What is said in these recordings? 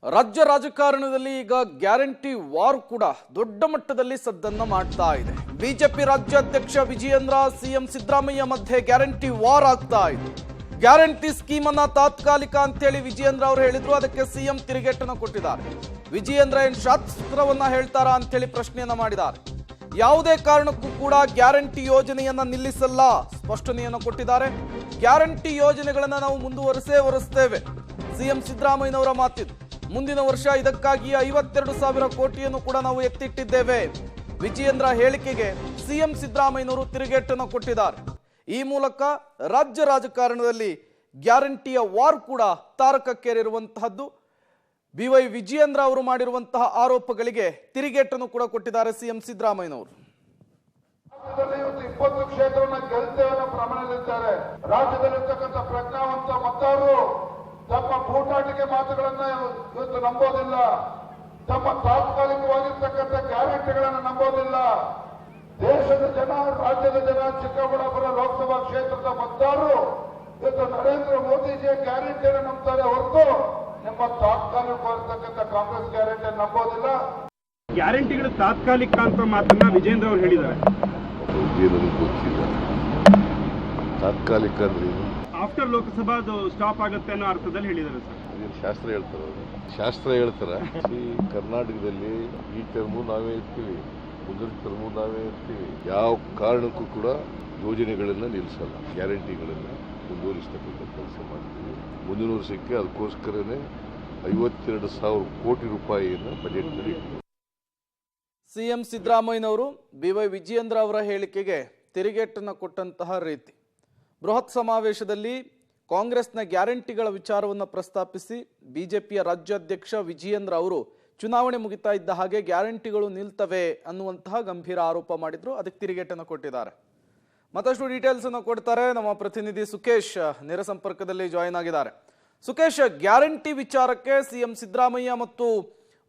ರಾಜ್ಯ ರಾಜಕಾರಣದಲ್ಲಿ ಈಗ ಗ್ಯಾರಂಟಿ ವಾರ್ ಕೂಡ ದೊಡ್ಡ ಮಟ್ಟದಲ್ಲಿ ಸದ್ದನ್ನ ಮಾಡ್ತಾ ಇದೆ. ಬಿಜೆಪಿ ರಾಜ್ಯಾಧ್ಯಕ್ಷ ವಿಜಯೇಂದ್ರ ಸಿಎಂ ಸಿದ್ದರಾಮಯ್ಯ ಮಧ್ಯೆ ಗ್ಯಾರಂಟಿ ವಾರ್ ಆಗ್ತಾ ಇದೆ. ಗ್ಯಾರಂಟಿ ಸ್ಕೀಮ್ ಅನ್ನ ತಾತ್ಕಾಲಿಕ ಅಂತೇಳಿ ವಿಜಯೇಂದ್ರ ಅವರು ಹೇಳಿದ್ರು, ಅದಕ್ಕೆ ಸಿಎಂ ತಿರುಗೇಟನ್ನು ಕೊಟ್ಟಿದ್ದಾರೆ. ವಿಜಯೇಂದ್ರ ಏನ್ ಶಾಸ್ತ್ರವನ್ನ ಹೇಳ್ತಾರಾ ಅಂತೇಳಿ ಪ್ರಶ್ನೆಯನ್ನ ಮಾಡಿದ್ದಾರೆ. ಯಾವುದೇ ಕಾರಣಕ್ಕೂ ಕೂಡ ಗ್ಯಾರಂಟಿ ಯೋಜನೆಯನ್ನ ನಿಲ್ಲಿಸಲ್ಲ ಸ್ಪಷ್ಟನೆಯನ್ನು ಕೊಟ್ಟಿದ್ದಾರೆ. ಗ್ಯಾರಂಟಿ ಯೋಜನೆಗಳನ್ನ ನಾವು ಮುಂದುವರಿಸ್ತೇವೆ. ಸಿಎಂ ಸಿದ್ದರಾಮಯ್ಯನವರ ಮಾತಿದು. ಮುಂದಿನ ವರ್ಷ ಇದಕ್ಕಾಗಿ 52,000 ಕೋಟಿಯನ್ನು ಕೂಡ ನಾವು ಎತ್ತಿಟ್ಟಿದ್ದೇವೆ. ವಿಜಯೇಂದ್ರ ಹೇಳಿಕೆಗೆ ಸಿಎಂ ಸಿದ್ದರಾಮಯ್ಯನವರು ತಿರುಗೇಟನ್ನು ಕೊಟ್ಟಿದ್ದಾರೆ. ಈ ಮೂಲಕ ರಾಜ್ಯ ರಾಜಕಾರಣದಲ್ಲಿ ಗ್ಯಾರಂಟಿಯ ವಾರ್ ಕೂಡ ತಾರಕಕ್ಕೇರಿರುವಂತಹದ್ದು. ಬಿವೈ ವಿಜಯೇಂದ್ರ ಅವರು ಮಾಡಿರುವಂತಹ ಆರೋಪಗಳಿಗೆ ತಿರುಗೇಟನ್ನು ಕೂಡ ಕೊಟ್ಟಿದ್ದಾರೆ ಸಿಎಂ ಸಿದ್ದರಾಮಯ್ಯನವರು. ರಾಜ್ಯದಲ್ಲಿ 20 ಕ್ಷೇತ್ರವನ್ನು ಗೆಲ್ತೇವೆ ಅನ್ನೋ ಪ್ರಮಾಣದಲ್ಲಿದ್ದಾರೆ. ರಾಜ್ಯದಲ್ಲಿರ್ತಕ್ಕಂಥ ಪ್ರಜ್ಞಾವಂತ ಮತದಾರರು ತಮ್ಮ ಬೂಟಾಟಿಕೆ ಮಾತುಗಳನ್ನ ಇವತ್ತು ನಂಬೋದಿಲ್ಲ. ತಮ್ಮ ತಾತ್ಕಾಲಿಕವಾಗಿರ್ತಕ್ಕಂಥ ಗ್ಯಾರಂಟಿಗಳನ್ನು ನಂಬೋದಿಲ್ಲ. ದೇಶದ ಜನ, ರಾಜ್ಯದ ಜನ, ಚಿಕ್ಕಬಳ್ಳಾಪುರ ಲೋಕಸಭಾ ಕ್ಷೇತ್ರದ ಮತದಾರರು ಇವತ್ತು ನರೇಂದ್ರ ಮೋದಿಜಿಯ ಗ್ಯಾರಂಟಿಯನ್ನು ನಂಬ್ತಾರೆ ಹೊರತು ನಿಮ್ಮ ತಾತ್ಕಾಲಿಕವಾಗಿರ್ತಕ್ಕಂಥ ಕಾಂಗ್ರೆಸ್ ಗ್ಯಾರಂಟಿಯನ್ನು ನಂಬೋದಿಲ್ಲ. ಗ್ಯಾರಂಟಿಗಳು ತಾತ್ಕಾಲಿಕ ಅಂತ ಮಾತನ್ನ ವಿಜಯೇಂದ್ರ ಅವರು ಹೇಳಿದ್ದಾರೆ. ಗೊತ್ತಿಲ್ಲ ತಾತ್ಕಾಲಿಕ ಅಂದ್ರೆ ಆಫ್ಟರ್ ಲೋಕಸಭಾ ಸ್ಟಾಪ್ ಆಗುತ್ತೆ ಅನ್ನೋ ಅರ್ಥದಲ್ಲಿ ಹೇಳಿದ್ದಾರೆ ಸರ್. ಶಾಸ್ತ್ರ ಹೇಳ್ತಾರ, ಶಾಸ್ತ್ರ ಹೇಳ್ತಾರ. ಈ ಕರ್ನಾಟಕದಲ್ಲಿ ಈ ಟರ್ಮು ನಾವೇ ಇರ್ತೀವಿ, ಮುಂದಿನ ಟರ್ಮು ನಾವೇ ಇರ್ತೀವಿ. ಯಾವ ಕಾರಣಕ್ಕೂ ಕೂಡ ಯೋಜನೆಗಳನ್ನ ನಿಲ್ಲಿಸಲ್ಲ, ಗ್ಯಾರಂಟಿಗಳನ್ನ ಮುಂದುವರಿಸ್ತಕ್ಕಂಥ ಕೆಲಸ ಮಾಡ್ತೀವಿ. ಮುಂದಿನ ವರ್ಷಕ್ಕೆ ಅದಕ್ಕೋಸ್ಕರನೇ 52,000 ಕೋಟಿ ರೂಪಾಯಿಯನ್ನು ಬಜೆಟ್ನಲ್ಲಿ ಇಟ್ಟಿದ್ದೀವಿ. ಸಿಎಂ ಸಿದ್ದರಾಮಯ್ಯನವರು ಬಿವೈ ವಿಜಯೇಂದ್ರ ಅವರ ಹೇಳಿಕೆಗೆ ತಿರುಗೇಟನ್ನು ಕೊಟ್ಟಂತಹ ರೀತಿ. ಬೃಹತ್ ಸಮಾವೇಶದಲ್ಲಿ ಕಾಂಗ್ರೆಸ್ನ ಗ್ಯಾರಂಟಿಗಳ ವಿಚಾರವನ್ನು ಪ್ರಸ್ತಾಪಿಸಿ ಬಿಜೆಪಿಯ ರಾಜ್ಯಾಧ್ಯಕ್ಷ ವಿಜಯೇಂದ್ರ ಅವರು ಚುನಾವಣೆ ಮುಗಿತಾ ಇದ್ದ ಹಾಗೆ ಗ್ಯಾರಂಟಿಗಳು ನಿಲ್ತವೆ ಅನ್ನುವಂತಹ ಗಂಭೀರ ಆರೋಪ ಮಾಡಿದ್ರು. ಅದಕ್ಕೆ ತಿರುಗೇಟನ್ನು ಕೊಟ್ಟಿದ್ದಾರೆ. ಮತ್ತಷ್ಟು ಡೀಟೇಲ್ಸ್ ಅನ್ನು ಕೊಡ್ತಾರೆ ನಮ್ಮ ಪ್ರತಿನಿಧಿ ಸುಕೇಶ್, ನೇರ ಸಂಪರ್ಕದಲ್ಲಿ ಜಾಯಿನ್ ಆಗಿದ್ದಾರೆ. ಸುಕೇಶ್, ಗ್ಯಾರಂಟಿ ವಿಚಾರಕ್ಕೆ ಸಿಎಂ ಸಿದ್ದರಾಮಯ್ಯ ಮತ್ತು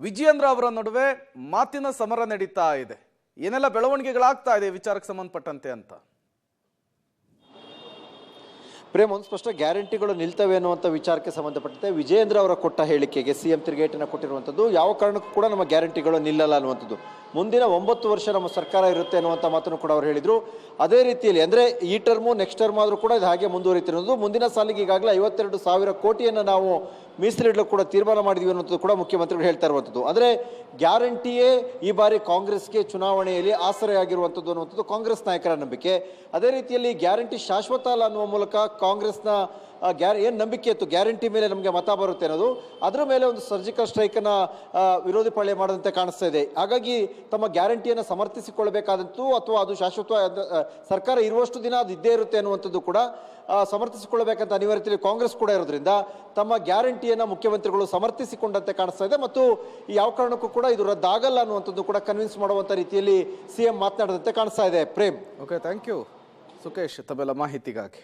ವಿಜಯೇಂದ್ರ ಅವರ ನಡುವೆ ಮಾತಿನ ಸಮರ ನಡೀತಾ ಇದೆ. ಏನೆಲ್ಲ ಬೆಳವಣಿಗೆಗಳಾಗ್ತಾ ಇದೆ ವಿಚಾರಕ್ಕೆ ಸಂಬಂಧಪಟ್ಟಂತೆ ಅಂತ? ಪ್ರೇಮ್, ಒಂದು ಸ್ಪಷ್ಟ ಗ್ಯಾರಂಟಿಗಳು ನಿಲ್ತವೆ ಅನ್ನುವಂಥ ವಿಚಾರಕ್ಕೆ ಸಂಬಂಧಪಟ್ಟಂತೆ ವಿಜಯೇಂದ್ರ ಅವರ ಕೊಟ್ಟ ಹೇಳಿಕೆಗೆ ಸಿಎಂ ತಿರುಗೇಟನ್ನು ಕೊಟ್ಟಿರುವಂಥದ್ದು. ಯಾವ ಕಾರಣಕ್ಕೂ ಕೂಡ ನಮ್ಮ ಗ್ಯಾರಂಟಿಗಳು ನಿಲ್ಲಲ್ಲ ಅನ್ನುವಂಥದ್ದು. ಮುಂದಿನ 9 ವರ್ಷ ನಮ್ಮ ಸರ್ಕಾರ ಇರುತ್ತೆ ಅನ್ನುವಂಥ ಮಾತನ್ನು ಕೂಡ ಅವರು ಹೇಳಿದರು. ಅದೇ ರೀತಿಯಲ್ಲಿ ಅಂದರೆ ಈ ಟರ್ಮು ನೆಕ್ಸ್ಟ್ ಟರ್ಮ್ ಆದರೂ ಕೂಡ ಇದು ಹಾಗೆ ಮುಂದುವರಿತಿರೋದು. ಮುಂದಿನ ಸಾಲಿಗೆ ಈಗಾಗಲೇ 52,000 ಕೋಟಿಯನ್ನು ನಾವು ಮೀಸಲಿಡಲು ಕೂಡ ತೀರ್ಮಾನ ಮಾಡಿದ್ವಿ ಅನ್ನುವಂಥದ್ದು ಕೂಡ ಮುಖ್ಯಮಂತ್ರಿಗಳು ಹೇಳ್ತಾ ಇರುವಂಥದ್ದು. ಅಂದರೆ ಗ್ಯಾರಂಟಿಯೇ ಈ ಬಾರಿ ಕಾಂಗ್ರೆಸ್ಗೆ ಚುನಾವಣೆಯಲ್ಲಿ ಆಸರೆಯಾಗಿರುವಂಥದ್ದು ಅನ್ನುವಂಥದ್ದು ಕಾಂಗ್ರೆಸ್ ನಾಯಕರ ನಂಬಿಕೆ. ಅದೇ ರೀತಿಯಲ್ಲಿ ಗ್ಯಾರಂಟಿ ಶಾಶ್ವತ ಅಲ್ಲ ಅನ್ನುವ ಮೂಲಕ ಕಾಂಗ್ರೆಸ್ನ ಏನು ನಂಬಿಕೆ ಇತ್ತು ಗ್ಯಾರಂಟಿ ಮೇಲೆ ನಮಗೆ ಮತ ಬರುತ್ತೆ ಅನ್ನೋದು, ಅದರ ಮೇಲೆ ಒಂದು ಸರ್ಜಿಕಲ್ ಸ್ಟ್ರೈಕನ್ನು ವಿರೋಧಿ ಪಾಳ್ಯ ಮಾಡದಂತೆ ಕಾಣಿಸ್ತಾ ಇದೆ. ಹಾಗಾಗಿ ತಮ್ಮ ಗ್ಯಾರಂಟಿಯನ್ನು ಸಮರ್ಥಿಸಿಕೊಳ್ಳಬೇಕಾದಂತೂ ಅಥವಾ ಅದು ಶಾಶ್ವತ ಸರ್ಕಾರ ಇರುವಷ್ಟು ದಿನ ಅದು ಇದ್ದೇ ಇರುತ್ತೆ ಅನ್ನುವಂಥದ್ದು ಕೂಡ ಸಮರ್ಥಿಸಿಕೊಳ್ಳಬೇಕಂತ ಅನಿವಾರ್ಯತೆಯಲ್ಲಿ ಕಾಂಗ್ರೆಸ್ ಕೂಡ ಇರೋದ್ರಿಂದ ತಮ್ಮ ಗ್ಯಾರಂಟಿಯನ್ನು ಮುಖ್ಯಮಂತ್ರಿಗಳು ಸಮರ್ಥಿಸಿಕೊಂಡಂತೆ ಕಾಣಿಸ್ತಾ ಇದೆ. ಮತ್ತು ಯಾವ ಕಾರಣಕ್ಕೂ ಕೂಡ ಇದು ರದ್ದಾಗಲ್ಲ ಅನ್ನುವಂಥದ್ದು ಕೂಡ ಕನ್ವಿನ್ಸ್ ಮಾಡುವಂಥ ರೀತಿಯಲ್ಲಿ ಸಿಎಂ ಮಾತನಾಡದಂತೆ ಕಾಣಿಸ್ತಾ ಇದೆ. Prem, okay, thank you Sukesh ತಮ್ಮೆಲ್ಲ ಮಾಹಿತಿಗಾಗಿ.